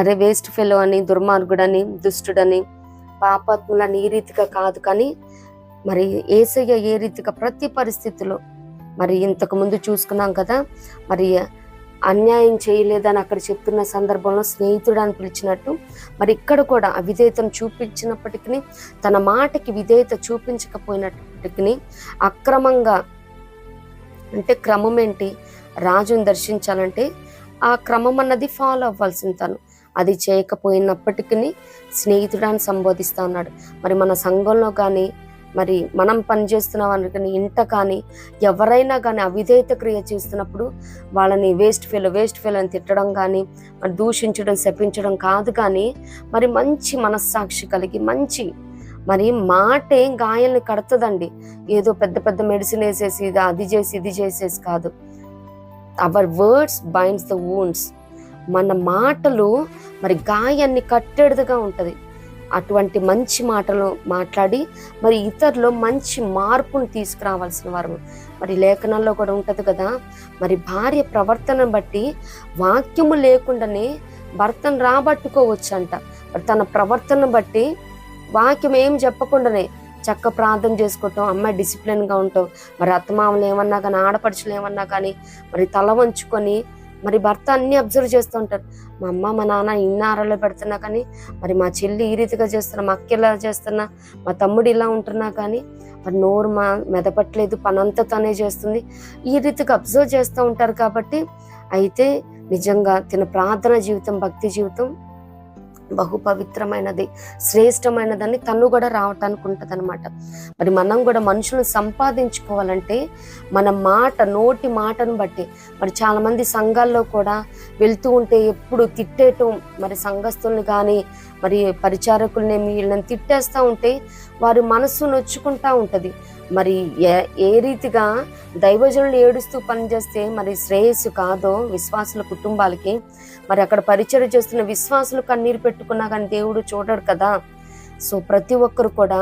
అరే వేస్ట్ ఫెలో అని, దుర్మార్గుడని, దుష్టుడని, పాపాత్ములని ఈ రీతిగా కాదు, కానీ మరి యేసయ్య ఏ రీతిగా ప్రతి పరిస్థితిలో మరి ఇంతకు ముందు చూసుకున్నాం కదా, మరి అన్యాయం చేయలేదని అక్కడ చెప్తున్న సందర్భంలో స్నేహితుడు అని పిలిచినట్టు మరి ఇక్కడ కూడా అవిధేయతను చూపించినప్పటికీ, తన మాటకి విధేయత చూపించకపోయినప్పటికీ అక్రమంగా, అంటే క్రమం ఏంటి, రాజును దర్శించాలంటే ఆ క్రమం అన్నది ఫాలో అవ్వాల్సింది. తను అది చేయకపోయినప్పటికీ స్నేహితుడాన్ని సంబోధిస్తూ ఉన్నాడు. మరి మన సంఘంలో కానీ, మరి మనం పనిచేస్తున్న వాళ్ళని కానీ, ఇంట కానీ ఎవరైనా కానీ అవిధేయత క్రియ చేస్తున్నప్పుడు వాళ్ళని వేస్ట్ ఫెలో అని తిట్టడం కానీ, మరి దూషించడం, శపించడం కాదు, కానీ మరి మంచి మనస్సాక్షి కలిగి, మంచి మరి మాటే గాయాల్ని కడుతుందండి. ఏదో పెద్ద పెద్ద మెడిసిన్ వేసేసి అది చేసి ఇది చేసేసి కాదు. Our words binds the wounds. మన మాటలు మరి గాయాన్ని కట్టేడుగా ఉంటుంది. అటువంటి మంచి మాటలు మాట్లాడి మరి ఇతరులో మంచి మార్పును తీసుకురావాల్సిన వారు. మరి లేఖనాల్లో కూడా ఉంటుంది కదా, మరి భార్య ప్రవర్తనను బట్టి వాక్యము లేకుండానే భర్తను రాబట్టుకోవచ్చు అంట. మరి తన ప్రవర్తనను బట్టి వాక్యం ఏం చెప్పకుండానే చక్క ప్రార్థన చేసుకోవటం, అమ్మాయి డిసిప్లిన్గా ఉంటాం, మరి అత్తమామలు ఏమన్నా కానీ, ఆడపడుచులు ఏమన్నా కానీ మరి తల వంచుకొని మరి భర్త అన్ని అబ్జర్వ్ చేస్తూ ఉంటారు. మా అమ్మ మా నాన్న ఇన్ని ఆరాలో పెడుతున్నా కానీ, మరి మా చెల్లి ఈ రీతిగా చేస్తున్నా, మా అక్క ఇలా చేస్తున్నా, మా తమ్ముడు ఇలా ఉంటున్నా కానీ మరి నోరు మెదపట్లేదు, పనంతా తనే చేస్తుంది, ఈ రీతిగా అబ్జర్వ్ చేస్తూ ఉంటారు. కాబట్టి అయితే నిజంగా తిన ప్రార్థన జీవితం, భక్తి జీవితం బహు పవిత్రమైనది, శ్రేష్టమైనదని తను కూడా రావటానికి ఉంటుంది అనమాట. మరి మనం కూడా మనుషులను సంపాదించుకోవాలంటే మన మాట, నోటి మాటను బట్టి, మరి చాలా మంది సంఘాల్లో కూడా వెళ్తూ ఉంటే ఎప్పుడు తిట్టేయటం, మరి సంఘస్థుల్ని కానీ మరి పరిచారకుల్ని వీళ్ళని తిట్టేస్తూ ఉంటే వారి మనస్సు నొచ్చుకుంటా ఉంటుంది. మరి ఏ రీతిగా దైవజనులు ఏడుస్తూ పనిచేస్తే మరి శ్రేయస్సు కాదో విశ్వాసుల కుటుంబాలకి, మరి అక్కడ పరిచయం చేస్తున్న విశ్వాసులు కన్నీరు పెట్టుకున్నా కానీ దేవుడు చూడడు కదా. సో ప్రతి ఒక్కరు కూడా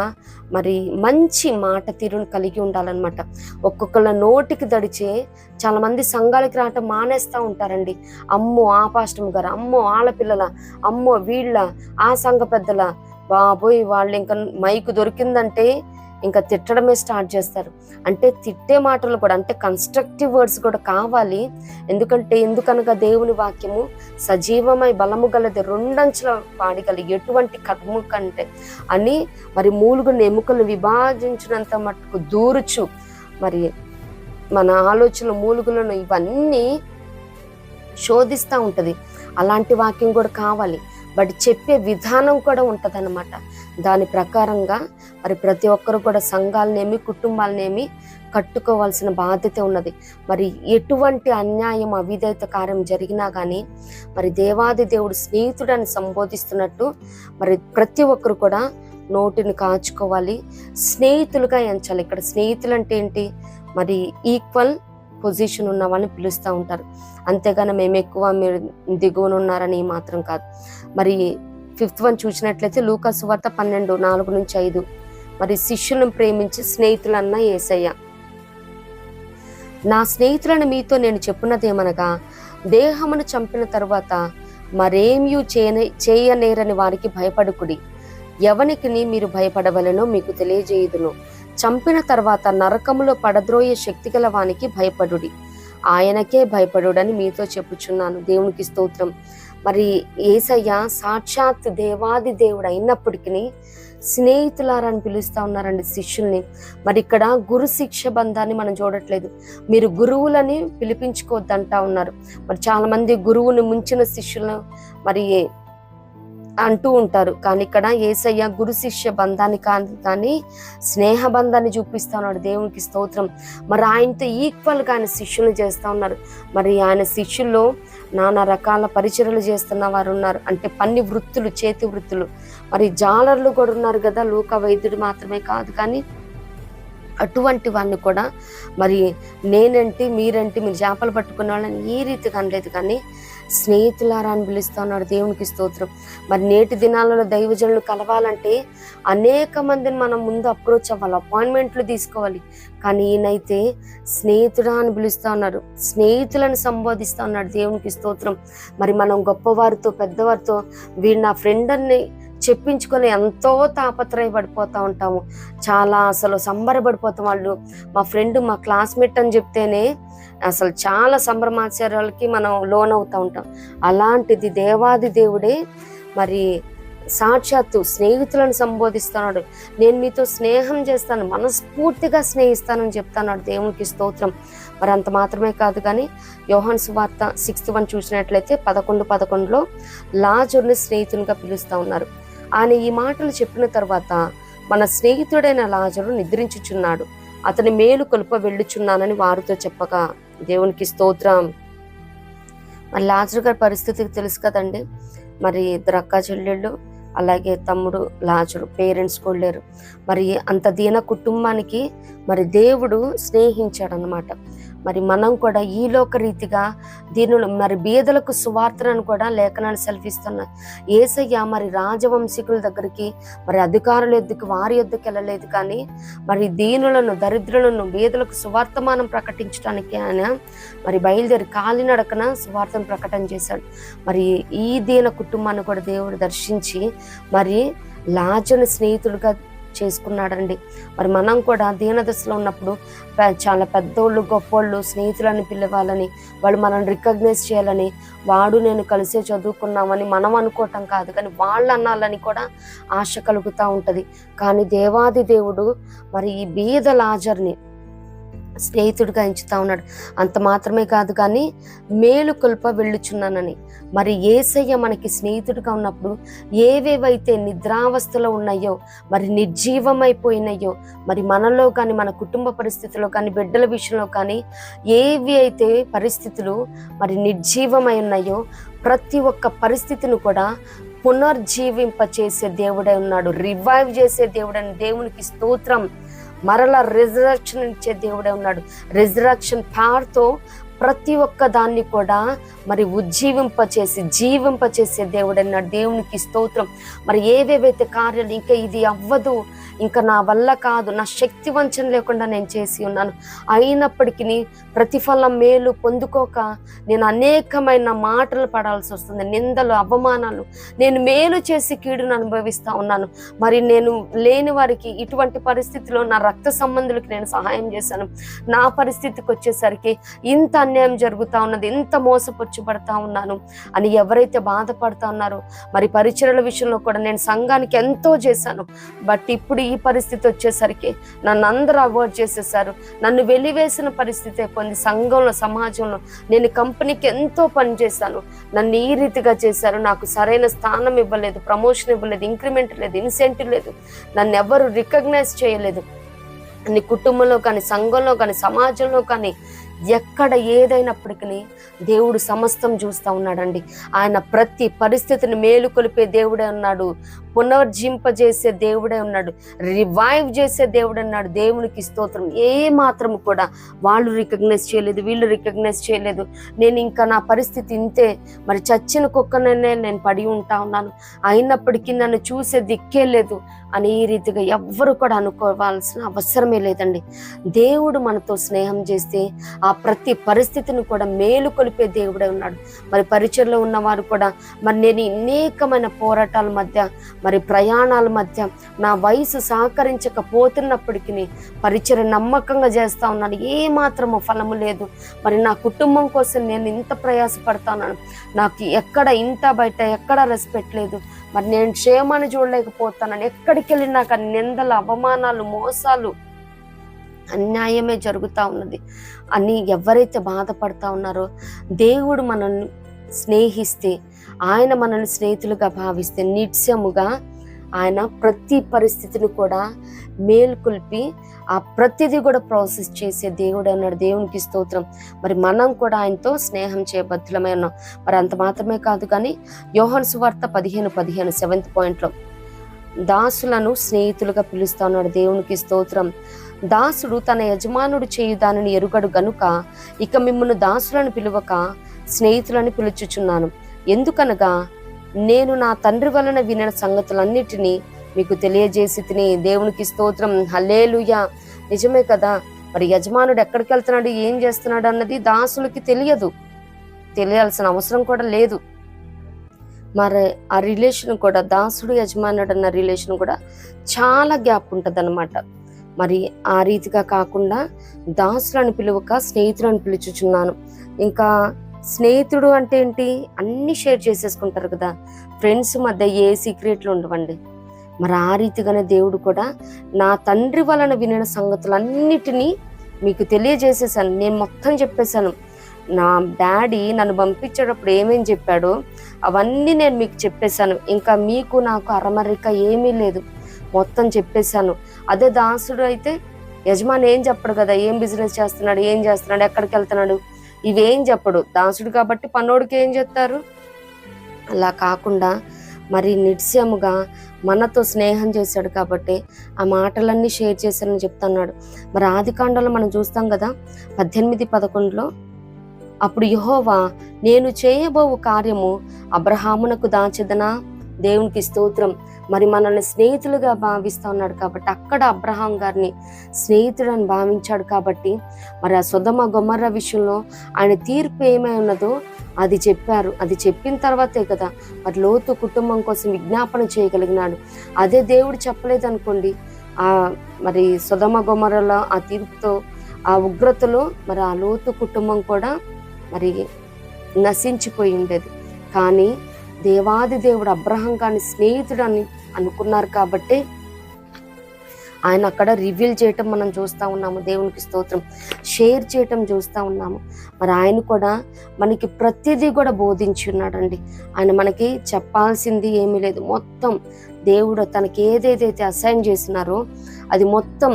మరి మంచి మాట తీరును కలిగి ఉండాలన్నమాట. ఒక్కొక్కళ్ళ నోటికి దడిచే చాలా మంది సంఘాలకి రావటం మానేస్తూ ఉంటారండి. అమ్మో ఆ పాస్టమ్ గారు, అమ్మో వాళ్ళ పిల్లల, అమ్మో వీళ్ళ, ఆ సంఘ పెద్దల, బాబోయ్ వాళ్ళు ఇంకా మైకు దొరికిందంటే ఇంకా తిట్టడమే స్టార్ట్ చేస్తారు. అంటే తిట్టే మాటలు కూడా, అంటే కన్స్ట్రక్టివ్ వర్డ్స్ కూడా కావాలి. ఎందుకనగా దేవుని వాక్యము సజీవమై బలము గలది, రెండంచుల వాడిగల ఎటువంటి కథము కంటే అని మరి మూలుగున్న ఎముకలు విభాజించినంత మట్టుకు దూరుచు, మరి మన ఆలోచనలు మూలుగులను ఇవన్నీ శోధిస్తూ ఉంటుంది. అలాంటి వాక్యం కూడా కావాలి. బట్ చెప్పే విధానం కూడా ఉంటుంది అన్నమాట. దాని ప్రకారంగా మరి ప్రతి ఒక్కరు కూడా సంఘాలనేమి, కుటుంబాలనేమి కట్టుకోవాల్సిన బాధ్యత ఉన్నది. మరి ఎటువంటి అన్యాయం, అవిధేయత కార్యం జరిగినా కానీ మరి దేవాది దేవుడు స్నేహితుడని సంబోధిస్తున్నట్టు మరి ప్రతి ఒక్కరు కూడా నోటిని కాచుకోవాలి, స్నేహితులుగా ఎంచాలి. ఇక్కడ స్నేహితులు అంటే ఏంటి, మరి ఈక్వల్ పొజిషన్ ఉన్న వాళ్ళని పిలుస్తూ ఉంటారు. అంతేగాని మేము ఎక్కువ, మీరు దిగువన ఉన్నారని మాత్రం కాదు. మరి 5th వన్ చూసినట్లయితే లూకా సువార్త 12:4-5, మరి శిష్యులను ప్రేమించి స్నేహితులన్న యేసయ్య. నా స్నేహితులను మీతో నేను చెప్పున్నదేమనగా, దేహమును చంపిన తరువాత మరేమీ చేయనేరని వారికి భయపడుకుడి. ఎవనికి మీరు భయపడవలెనో మీకు తెలియజేయుదును. చంపిన తర్వాత నరకములో పడద్రోయే శక్తి గల వానికి భయపడుడి, ఆయనకే భయపడుడని మీతో చెప్పుచున్నాను. దేవునికి స్తోత్రం. మరి యేసయ్య సాక్షాత్ దేవాది దేవుడు అయినప్పటికీ స్నేహితులారని పిలుస్తూ ఉన్నారండి శిష్యుల్ని. మరి ఇక్కడ గురు శిక్ష బంధాన్ని మనం చూడట్లేదు. మీరు గురువులని పిలిపించుకోవద్దంటా ఉన్నారు. మరి చాలా మంది గురువుని ముంచిన శిష్యులను మరి అంటూ ఉంటారు. కానీ ఇక్కడ యేసయ్య గురు శిష్య బంధాన్ని కాదు కానీ స్నేహ బంధాన్ని చూపిస్తా ఉన్నాడు. దేవునికి స్తోత్రం. మరి ఆయనతో ఈక్వల్గా ఆయన శిష్యులు చేస్తూ ఉన్నారు. మరి ఆయన శిష్యుల్లో నానా రకాల పరిచర్యలు చేస్తున్న వారు ఉన్నారు. అంటే పన్ని వృత్తులు, చేతి వృత్తులు, మరి జాలర్లు కూడా ఉన్నారు కదా. లూకా వైద్యుడు మాత్రమే కాదు కానీ అటువంటి వాడిని కూడా మరి నేనంటే మీరంటే మీరు చేపలు పట్టుకునే వాళ్ళని ఈ రీతిగా అనలేదు, కానీ స్నేహితులారా అని పిలుస్తా ఉన్నాడు. దేవునికి స్తోత్రం. మరి నేటి దినాలలో దైవజనులు కలవాలంటే అనేక మందిని మనం ముందు అప్రోచ్ అవ్వాలి, అపాయింట్మెంట్లు తీసుకోవాలి. కానీ ఈయనైతే స్నేహితుడా అని పిలుస్తా ఉన్నారు, స్నేహితులను సంబోధిస్తా ఉన్నాడు. దేవునికి స్తోత్రం. మరి మనం గొప్పవారితో పెద్దవారితో వీడు నా ఫ్రెండ్ అని చెప్పించుకొని ఎంతో తాపత్రయపడిపోతూ ఉంటాము. చాలా అసలు సంబరపడిపోతాం. వాళ్ళు మా ఫ్రెండ్ మా క్లాస్మేట్ అని చెప్తేనే అసలు చాలా సంభ్రమాచారాలకి మనం లోనవుతూ ఉంటాం. అలాంటిది దేవాది దేవుడే మరి సాక్షాత్తు స్నేహితులను సంబోధిస్తున్నాడు. నేను మీతో స్నేహం చేస్తాను, మనస్ఫూర్తిగా స్నేహిస్తానని చెప్తాన్నాడు. దేవునికి స్తోత్రం. మరి అంత మాత్రమే కాదు, కానీ యోహాను సువార్త 6:1 చూసినట్లయితే 11:11 లాజరుని స్నేహితునిగా పిలుస్తూ ఉన్నారు. ఆయన ఈ మాటలు చెప్పిన తర్వాత, మన స్నేహితుడైన లాజరు నిద్రించుచున్నాడు, అతని మేలు కొలుప వెళ్ళుచున్నానని వారితో చెప్పగా. దేవునికి స్తోత్రం. మరి లాజరు గారి పరిస్థితికి తెలుసు కదండి. మరి 2 అక్క చెల్లెళ్ళు, అలాగే తమ్ముడు లాజరు, పేరెంట్స్ కూడా లేరు. మరి అంత దీన కుటుంబానికి మరి దేవుడు స్నేహించాడు అన్నమాట. మరి మనం కూడా ఈ లోక రీతిగా దీనులు మరి బీదలకు సువార్తను కూడా లేఖనాలు సెలవిస్తున్నాయి. యేసయ్య మరి రాజవంశీకుల దగ్గరికి, మరి అధికారుల యొద్దకు, వారి యొద్దకు వెళ్ళలేదు, కానీ మరి దీనులను, దరిద్రులను, బీదలకు సువార్తమానం ప్రకటించడానికి ఆయన మరి బయలుదేరి కాలినడకన సువార్తను ప్రకటన చేశాడు. మరి ఈ దీన కుటుంబాన్ని కూడా దేవుడు దర్శించి మరి లాజరుని స్నేహితుడిగా చేసుకున్నాడండి. మరి మనం కూడా దీనదశలో ఉన్నప్పుడు చాలా పెద్దోళ్ళు, గొప్పోళ్ళు స్నేహితులని పిలవాలని, వాళ్ళు మనల్ని రికగ్నైజ్ చేయాలని, వాడు నేను కలిసే చదువుకున్నామని మనం అనుకోవటం కాదు, కానీ వాళ్ళు అనాలని కూడా ఆశ కలుగుతూ ఉంటుంది. కానీ దేవాది దేవుడు మరి ఈ బీద లాజర్ని స్నేహితుడిగా ఎంచుతా ఉన్నాడు. అంత మాత్రమే కాదు, కానీ మేలు కొల్ప వెళ్ళుచున్నానని. మరి యేసయ్య మనకి స్నేహితుడిగా ఉన్నప్పుడు ఏవేవైతే నిద్రావస్థలో ఉన్నాయో, మరి నిర్జీవమైపోయినాయో, మరి మనలో కానీ, మన కుటుంబ పరిస్థితుల్లో కానీ, బిడ్డల విషయంలో కానీ ఏవి అయితే పరిస్థితులు మరి నిర్జీవమై ఉన్నాయో, ప్రతి ఒక్క పరిస్థితిని కూడా పునర్జీవింపచేసే దేవుడై ఉన్నాడు, రివైవ్ చేసే దేవుడని. దేవునికి స్తోత్రం. మరలా రిజరక్షన్ ఇచ్చే దేవుడే ఉన్నాడు. రిజరక్షన్ పవర్తో ప్రతి ఒక్క దాన్ని కూడా మరి ఉజ్జీవింపచేసి జీవింపచేసే దేవుడు అన్నాడు. దేవునికి స్తోత్రం. మరి ఏవేవైతే కార్యాలు ఇంకా ఇది అవ్వదు, ఇంకా నా వల్ల కాదు, నా శక్తి వంచన లేకుండా నేను చేసి ఉన్నాను, అయినప్పటికీ ప్రతిఫలం మేలు పొందుకోక నేను అనేకమైన మాటలు పడాల్సి వస్తుంది, నిందలు, అవమానాలు, నేను మేలు చేసి కీడును అనుభవిస్తూ ఉన్నాను. మరి నేను లేని వారికి ఇటువంటి పరిస్థితిలో నా రక్త సంబంధులకి నేను సహాయం చేశాను, నా పరిస్థితికి వచ్చేసరికి ఇంత అన్యాయం జరుగుతూ ఉన్నది, ఇంత మోసపుచ్చుబడతా ఉన్నాను అని ఎవరైతే బాధపడతా ఉన్నారో, మరి పరిచర్యల విషయంలో కూడా నేను సంఘానికి ఎంతో చేశాను, బట్ ఇప్పుడు ఈ పరిస్థితి వచ్చేసరికి నన్ను అందరూ అవాయిడ్ చేసేసారు, నన్ను వెలివేసిన పరిస్థితి పొంది సంఘంలో, సమాజంలో నేను కంపెనీకి ఎంతో పని చేశాను, నన్ను ఈ రీతిగా చేశారు, నాకు సరైన స్థానం ఇవ్వలేదు, ప్రమోషన్ ఇవ్వలేదు, ఇంక్రిమెంట్ లేదు, ఇన్సెంటివ్ లేదు, నన్ను ఎవరు రికగ్నైజ్ చేయలేదు. నీ కుటుంబంలో కానీ, సంఘంలో కానీ, సమాజంలో కానీ ఎక్కడ ఏదైనప్పటికీ దేవుడు సమస్తం చూస్తూ ఉన్నాడండి. ఆయన ప్రతి పరిస్థితిని మేలుకొలిపే దేవుడే ఉన్నాడు, పునర్జింపజేసే దేవుడే ఉన్నాడు, రివైవ్ చేసే దేవుడు అన్నాడు. దేవునికి స్తోత్రం. ఏ మాత్రం కూడా వాళ్ళు రికగ్నైజ్ చేయలేదు, వీళ్ళు రికగ్నైజ్ చేయలేదు, నేను ఇంకా నా పరిస్థితి ఇంతే, మరి చచ్చిన కుక్కననే నేను పడి ఉంటా ఉన్నాను, అయినప్పటికీ నన్ను చూసే దిక్కే లేదు అని ఈ రీతిగా ఎవ్వరు కూడా అనుకోవాల్సిన అవసరమే లేదండి. దేవుడు మనతో స్నేహం చేస్తే ఆ ప్రతి పరిస్థితిని కూడా మేలు కొలిపే దేవుడే ఉన్నాడు. మరి పరిచర్లో ఉన్నవారు కూడా, మరి నేను అనేకమైన పోరాటాల మధ్య, మరి ప్రయాణాల మధ్య నా వయసు సహకరించకపోతున్నప్పటికీ పరిచర్య నమ్మకంగా చేస్తా ఉన్నాను, ఏ మాత్రము ఫలము లేదు. మరి నా కుటుంబం కోసం నేను ఇంత ప్రయాసపడతాను, నాకు ఎక్కడ ఇంత బయట ఎక్కడ రెస్పెక్ట్ లేదు, మరి నేను క్షేమాన్ని చూడలేకపోతానని, ఎక్కడికి వెళ్ళినా కానీ నిందలు, అవమానాలు, మోసాలు, అన్యాయమే జరుగుతూ ఉన్నది అని ఎవరైతే బాధపడతా ఉన్నారో, దేవుడు మనల్ని స్నేహిస్తే, ఆయన మనల్ని స్నేహితులుగా భావిస్తే నిత్యముగా ఆయన ప్రతి పరిస్థితిని కూడా మేల్కొల్పి ఆ ప్రతిదీ కూడా ప్రాసెస్ చేసే దేవుడు అన్నాడు. దేవునికి స్తోత్రం. మరి మనం కూడా ఆయనతో స్నేహం చేయబద్ధులమై ఉన్నాం. మరి అంత మాత్రమే కాదు, కానీ యోహాను సువార్త 15:15 7th పాయింట్లో దాసులను స్నేహితులుగా పిలుస్తా ఉన్నాడు. దేవునికి స్తోత్రం. దాసుడు తన యజమానుడు చేయు దానిని ఎరుగడు గనుక ఇక మిమ్మును దాసులను పిలువక స్నేహితులని పిలుచుచున్నాను. ఎందుకనగా నేను నా తండ్రి వలన వినిన సంగతులన్నిటినీ మీకు తెలియజేసి తిని. దేవునికి స్తోత్రం, హల్లెలూయా. నిజమే కదా, మరి యజమానుడు ఎక్కడికి వెళ్తున్నాడు, ఏం చేస్తున్నాడు అన్నది దాసులకి తెలియదు, తెలియాల్సిన అవసరం కూడా లేదు. మరి ఆ రిలేషన్ కూడా, దాసుడు యజమానుడు అన్న రిలేషన్ కూడా చాలా గ్యాప్ ఉంటుంది అన్నమాట. మరి ఆ రీతిగా కాకుండా దాసులను పిలువక స్నేహితులను పిలుచుచున్నాను. ఇంకా స్నేహితుడు అంటే ఏంటి, అన్ని షేర్ చేసేసుకుంటారు కదా, ఫ్రెండ్స్ మధ్య ఏ సీక్రెట్లు ఉండవండి. మరి ఆ రీతిగానే దేవుడు కూడా నా తండ్రి వలన వినిన సంగతులన్నిటినీ మీకు తెలియజేసేసాను, నేను మొత్తం చెప్పేశాను. నా డాడీ నన్ను పంపించేటప్పుడు ఏమేమి చెప్పాడో అవన్నీ నేను మీకు చెప్పేశాను. ఇంకా మీకు నాకు అరమరిక ఏమీ లేదు, మొత్తం చెప్పేశాను. అదే దాసుడు అయితే యజమాని ఏం చెప్పడు కదా, ఏం బిజినెస్ చేస్తున్నాడు, ఏం చేస్తున్నాడు, ఎక్కడికి వెళ్తున్నాడు, ఇవేం చెప్పడు. దాసుడు కాబట్టి పన్నోడికి ఏం చెప్తారు. అలా కాకుండా మరి నిశ్చయముగా మనతో స్నేహం చేశాడు కాబట్టి ఆ మాటలన్నీ షేర్ చేశానని చెప్తున్నాడు. మరి ఆదికాండంలో మనం చూస్తాం కదా 18:11, అప్పుడు యెహోవా నేను చేయబోవు కార్యము అబ్రహామునకు దాచెదనా. దేవునికి స్తోత్రం. మరి మనల్ని స్నేహితులుగా భావిస్తూ ఉన్నాడు కాబట్టి అక్కడ అబ్రహాం గారిని స్నేహితుడని భావించాడు కాబట్టి మరి ఆ సొదొమ గొమొర్రా విషయంలో ఆయన తీర్పు ఏమై ఉన్నదో అది చెప్పారు. అది చెప్పిన తర్వాతే కదా మరి లోతు కుటుంబం కోసం విజ్ఞాపన చేయగలిగినాడు. అదే దేవుడు చెప్పలేదు అనుకోండి, మరి సొదొమ గొమొర్రాలో ఆ తీర్పుతో, ఆ ఉగ్రతలో మరి ఆ లోతు కుటుంబం కూడా మరి నశించిపోయి ఉండేది. కానీ దేవాది దేవుడు అబ్రహాం గారిని స్నేహితుడని అనుకున్నారు కాబట్టి ఆయన అక్కడ రివీల్ చేయటం మనం చూస్తూ ఉన్నాము. దేవునికి స్తోత్రం. షేర్ చేయటం చూస్తూ ఉన్నాము. మరి ఆయన కూడా మనకి ప్రతిదీ కూడా బోధించి ఉన్నాడండి. ఆయన మనకి చెప్పాల్సింది ఏమీ లేదు. మొత్తం దేవుడు తనకి ఏదేదైతే అసైన్ చేసినారో అది మొత్తం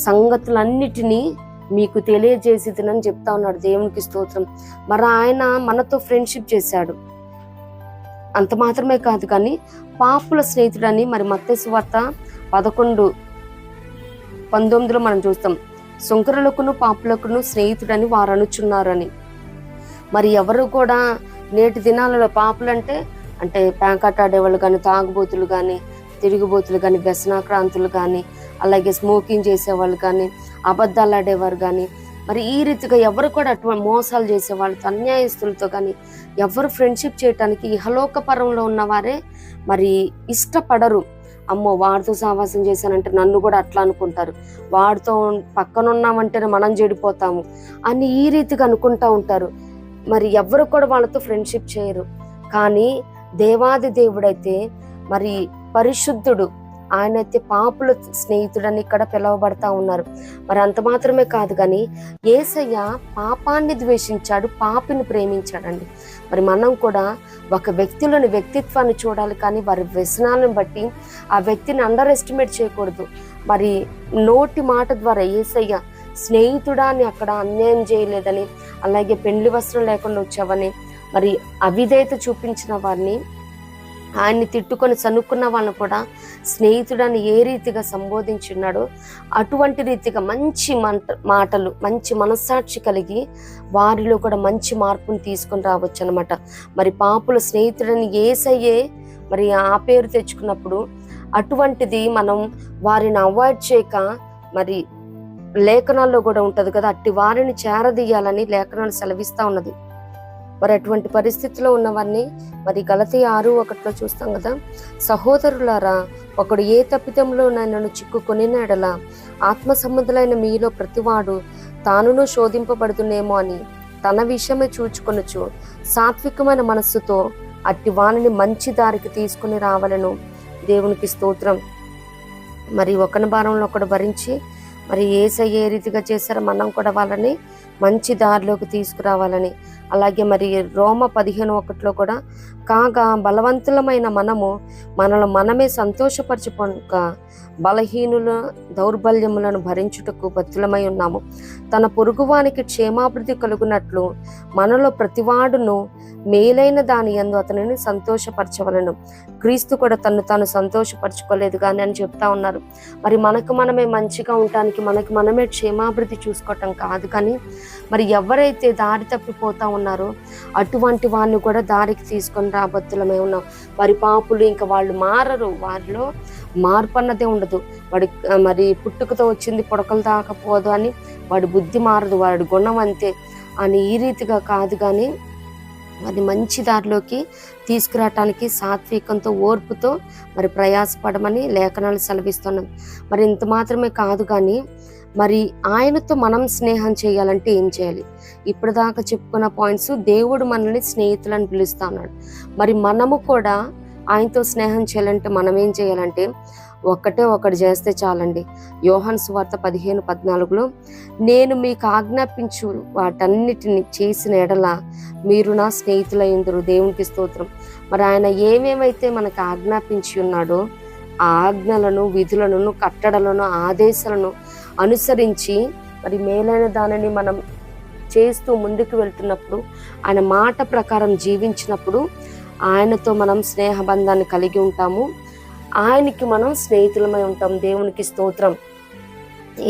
సంగతులన్నిటినీ మీకు తెలియజేసిదని చెప్తా ఉన్నాడు. దేవునికి స్తోత్రం. మరి ఆయన మనతో ఫ్రెండ్షిప్ చేశాడు. అంత మాత్రమే కాదు కానీ పాపుల స్నేహితుడని మరి మత్తయి సువార్త 11:19 మనం చూస్తాం. సుంకరులకును పాపులకును స్నేహితుడని వారు అనుచున్నారని. మరి ఎవరు కూడా నేటి దినాలలో పాపులంటే అంటే ప్యాంకాట్ ఆడేవాళ్ళు కానీ, తాగుబోతులు కానీ, తిరుగుబోతులు కానీ, వ్యసనాక్రాంతులు కానీ, అలాగే స్మోకింగ్ చేసేవాళ్ళు కానీ, అబద్ధాలు ఆడేవారు కానీ, మరి ఈ రీతిగా ఎవరు కూడా అటువంటి మోసాలు చేసేవాళ్ళతో, అన్యాయస్తులతో కానీ ఎవరు ఫ్రెండ్షిప్ చేయటానికి ఇహలోక పరంలో ఉన్నవారే మరి ఇష్టపడరు. అమ్మో వాడితో సహవాసం చేశానంటే నన్ను కూడా అట్లా అనుకుంటారు, వాడితో పక్కన ఉన్నామంటేనే మనం చెడిపోతాము అని ఈ రీతిగా అనుకుంటా ఉంటారు. మరి ఎవరు కూడా వాళ్ళతో ఫ్రెండ్షిప్ చేయరు. కానీ దేవాది దేవుడైతే మరి పరిశుద్ధుడు, ఆయనైతే పాపుల స్నేహితుడని ఇక్కడ పిలువబడతా ఉన్నారు. మరి అంత మాత్రమే కాదు కానీ యేసయ్య పాపాన్ని ద్వేషించాడు, పాపిని ప్రేమించాడండి. మరి మనం కూడా ఒక వ్యక్తిత్వాన్ని చూడాలి కానీ వారి వ్యసనాలను బట్టి ఆ వ్యక్తిని అండర్ ఎస్టిమేట్ చేయకూడదు. మరి నోటి మాట ద్వారా యేసయ్య స్నేహితుడా అని అక్కడ అన్యాయం చేయలేదని, అలాగే పెండ్లి వస్త్రం లేకుండా వచ్చావని, మరి అవిధేయత చూపించిన వారిని, ఆయన్ని తిట్టుకొని సనుక్కున్న వాళ్ళని కూడా స్నేహితుడని ఏ రీతిగా సంబోధించున్నాడో అటువంటి రీతిగా మంచి మాటలు, మంచి మనస్సాక్షి కలిగి వారిలో కూడా మంచి మార్పుని తీసుకొని రావచ్చు అనమాట. మరి పాపుల స్నేహితుడని యేసయ్యే మరి ఆ పేరు తెచ్చుకున్నప్పుడు అటువంటిది మనం వారిని అవాయిడ్ చేయక, మరి లేఖనాల్లో కూడా ఉంటది కదా, అట్టి వారిని చేరదీయాలని లేఖనాలు సెలవిస్తా ఉన్నది. మరి అటువంటి పరిస్థితిలో ఉన్నవారిని మరి గలతీ 6:1 చూస్తాం కదా, సహోదరులారా ఒకడు ఏ తప్పిదంలో నన్ను చిక్కుకొనినాడలా ఆత్మ సంబంధులైన మీలో ప్రతివాడు తానును శోధింపబడుతున్నేమో అని తన విషయమే చూచుకొనుచు సాత్వికమైన మనస్సుతో అట్టి వానిని మంచి దారికి తీసుకుని రావాలను. దేవునికి స్తోత్రం. మరి ఒకని భారంలో ఒకడు భరించి మరి యేసయ్య ఏ రీతిగా చేశారో మనం కూడా వాళ్ళని మంచి దారిలోకి తీసుకురావాలని. అలాగే మరి రోమ 15:1 కూడా, కాగా బలవంతులమైన మనము మనల్ని మనమే సంతోషపరచుకొనక బలహీనుల దౌర్బల్యములను భరించుటకు బద్ధులమై ఉన్నాము. తన పొరుగువానికి క్షేమాభివృద్ధి కలుగునట్లు మనలో ప్రతివాడును మేలైన దాని యందు అతనిని సంతోషపరచవలను. క్రీస్తు కూడా తను తాను సంతోషపరచుకోలేదు కానీ అని చెప్తా ఉన్నారు. మరి మనకు మనమే మంచిగా ఉండటానికి మనకు మనమే క్షేమాభివృద్ధి చూసుకోవటం కాదు, కానీ మరి ఎవరైతే దారి తప్పిపోతా ఉన్నారో అటువంటి వాడిని కూడా దారికి తీసుకొని రాబద్దులమై ఉన్నాం. వారి పాపులు ఇంకా వాళ్ళు మారరు, వారిలో మార్పు అన్నదే ఉండదు. వాడి మరి పుట్టుకతో వచ్చింది పుడకలు దాకపోదు అని వాడి బుద్ధి మారదు, వాడి గుణం అంతే అని ఈ రీతిగా కాదు, కానీ మరి మంచి దారిలోకి తీసుకురావటానికి సాత్వికంతో ఓర్పుతో మరి ప్రయాసపడమని లేఖనాలు సెలవిస్తున్నాం. మరి ఇంత మాత్రమే కాదు, కానీ మరి ఆయనతో మనం స్నేహం చేయాలంటే ఏం చేయాలి? ఇప్పుడు దాకా చెప్పుకున్న పాయింట్స్, దేవుడు మనల్ని స్నేహితులని పిలుస్తా ఉన్నాడు. మరి మనము కూడా ఆయనతో స్నేహం చేయాలంటే మనం ఏం చేయాలంటే ఒకటి చేస్తే చాలండి. యోహాను సువార్త 15:14 నేను మీకు ఆజ్ఞాపించు వాటన్నిటిని చేసిన ఎడల మీరు నా స్నేహితులయ్యుందురు. దేవునికి స్తోత్రం. మరి ఆయన ఏమేమైతే మనకు ఆజ్ఞాపించి ఉన్నాడో ఆ ఆజ్ఞలను, విధులను, కట్టడలను, ఆదేశాలను అనుసరించి మరి మేలైన దానిని మనం చేస్తూ ముందుకు వెళ్తున్నప్పుడు, ఆయన మాట ప్రకారం జీవించినప్పుడు ఆయనతో మనం స్నేహబంధాన్ని కలిగి ఉంటాము. ఆయనకి మనం స్నేహితులమై ఉంటాం. దేవునికి స్తోత్రం.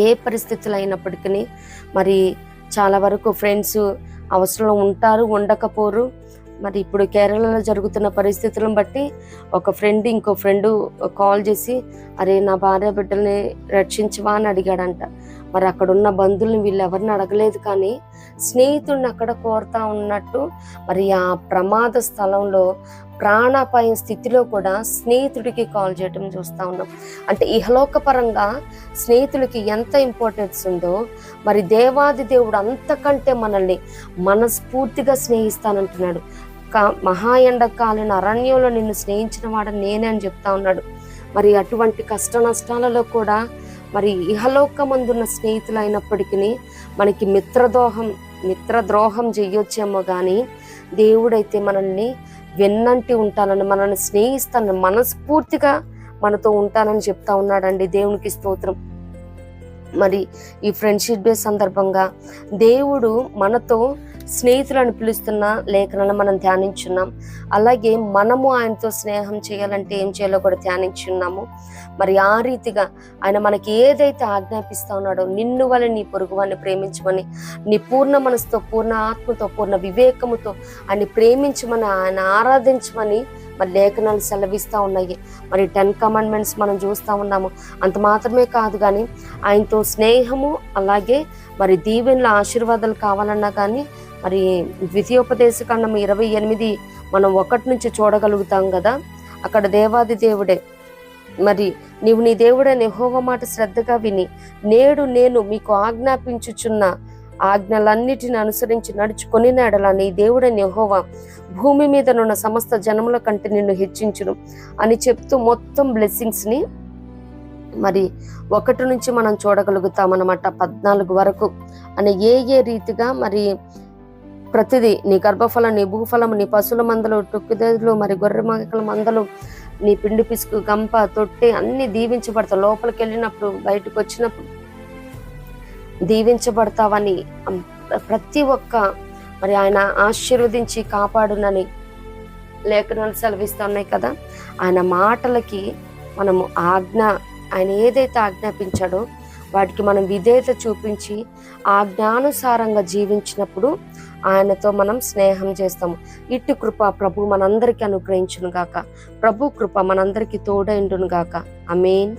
ఏ పరిస్థితులు అయినప్పటికీ మరి చాలా వరకు ఫ్రెండ్స్ అవసరంలో ఉంటారు, ఉండకపోరు. మరి ఇప్పుడు కేరళలో జరుగుతున్న పరిస్థితులను బట్టి ఒక ఫ్రెండ్ ఇంకో ఫ్రెండ్ కాల్ చేసి, అరే నా భార్య బిడ్డల్ని రక్షించవా అని అడిగాడంట. మరి అక్కడ ఉన్న బంధువుల్ని వీళ్ళు ఎవరిని అడగలేదు, కానీ స్నేహితుడిని అక్కడ కోరుతా ఉన్నట్టు మరి ఆ ప్రమాద స్థలంలో ప్రాణాపాయం స్థితిలో కూడా స్నేహితుడికి కాల్ చేయటం చూస్తూ ఉన్నాం. అంటే ఇహలోక పరంగా స్నేహితులకి ఎంత ఇంపార్టెన్స్ ఉందో మరి దేవాది దేవుడు అంతకంటే మనల్ని మనస్ఫూర్తిగా స్నేహిస్తానంటున్నాడు. మహా ఎండకాలిన అరణ్యంలో నిన్ను స్నేహించిన వాడు నేనే అని చెప్తా ఉన్నాడు. మరి అటువంటి కష్ట నష్టాలలో కూడా మరి ఇహలోకమందున్న స్నేహితులు అయినప్పటికీ మనకి మిత్రద్రోహం చెయ్యొచ్చేమో, కానీ దేవుడైతే మనల్ని వెన్నంటి ఉంటానని, మనల్ని స్నేహిస్తానని, మనస్ఫూర్తిగా మనతో ఉంటానని చెప్తా ఉన్నాడండి. దేవునికి స్తోత్రం. మరి ఈ ఫ్రెండ్షిప్ డే సందర్భంగా దేవుడు మనతో స్నేహితులను పిలుస్తున్న లేఖనాలను మనం ధ్యానించున్నాం. అలాగే మనము ఆయనతో స్నేహం చేయాలంటే ఏం చేయాలో కూడా ధ్యానించున్నాము. మరి ఆ రీతిగా ఆయన మనకి ఏదైతే ఆజ్ఞాపిస్తా ఉన్నాడో, నిన్ను వలె నీ పొరుగువాన్ని ప్రేమించమని, నీ పూర్ణ మనసుతో, పూర్ణ ఆత్మతో, పూర్ణ వివేకముతో ఆయన ప్రేమించమని, ఆయన ఆరాధించమని మరి లేఖనాలు సెలవిస్తూ ఉన్నాయి. మరి 10 కమాండ్మెంట్స్ మనం చూస్తూ ఉన్నాము. అంత మాత్రమే కాదు, కానీ ఆయనతో స్నేహము, అలాగే మరి దీవెనల ఆశీర్వాదాలు కావాలన్నా కానీ మరి ద్వితీయోపదేశకాండం 28 మనం 1 నుంచి చూడగలుగుతాం కదా. అక్కడ దేవాది దేవుడే, మరి నీవు నీ దేవుడైన యెహోవా మాట శ్రద్ధగా విని నేడు నేను మీకు ఆజ్ఞాపించుచున్న ఆజ్ఞలన్నిటిని అనుసరించి నడుచుకొని ఎడల నీ దేవుడైన యెహోవా భూమి మీద నున్న సమస్త జనముల కంటే నిన్ను హెచ్చించును అని చెప్తూ మొత్తం బ్లెస్సింగ్స్ ని మరి 1 నుంచి మనం చూడగలుగుతాం అన్నమాట. 14 వరకు అని ఏ రీతిగా మరి ప్రతిదీ, నీ గర్భఫలం, నీ భూఫలం, నీ పశువుల మందలు, టొక్కిదలు, మరి గొర్రె మేకల మందలు, నీ పిండి పిసుకు, గంప, తొట్టె అన్ని దీవించబడతావు. లోపలికి వెళ్ళినప్పుడు, బయటకు వచ్చినప్పుడు దీవించబడతావని ప్రతి ఒక్క మరి ఆయన ఆశీర్వదించి కాపాడునని లేఖనాలు సెలవిస్తూ ఉన్నాయి కదా. ఆయన మాటలకి మనము ఆయన ఏదైతే ఆజ్ఞాపించాడో వాటికి మనం విధేయత చూపించి ఆజ్ఞానుసారంగా జీవించినప్పుడు ఆయనతో మనం స్నేహం చేస్తాము. ఇటు కృప ప్రభు మనందరికీ అనుగ్రహించును గాక. ప్రభు కృప మనందరికీ తోడైండును గాక. ఆమేన్.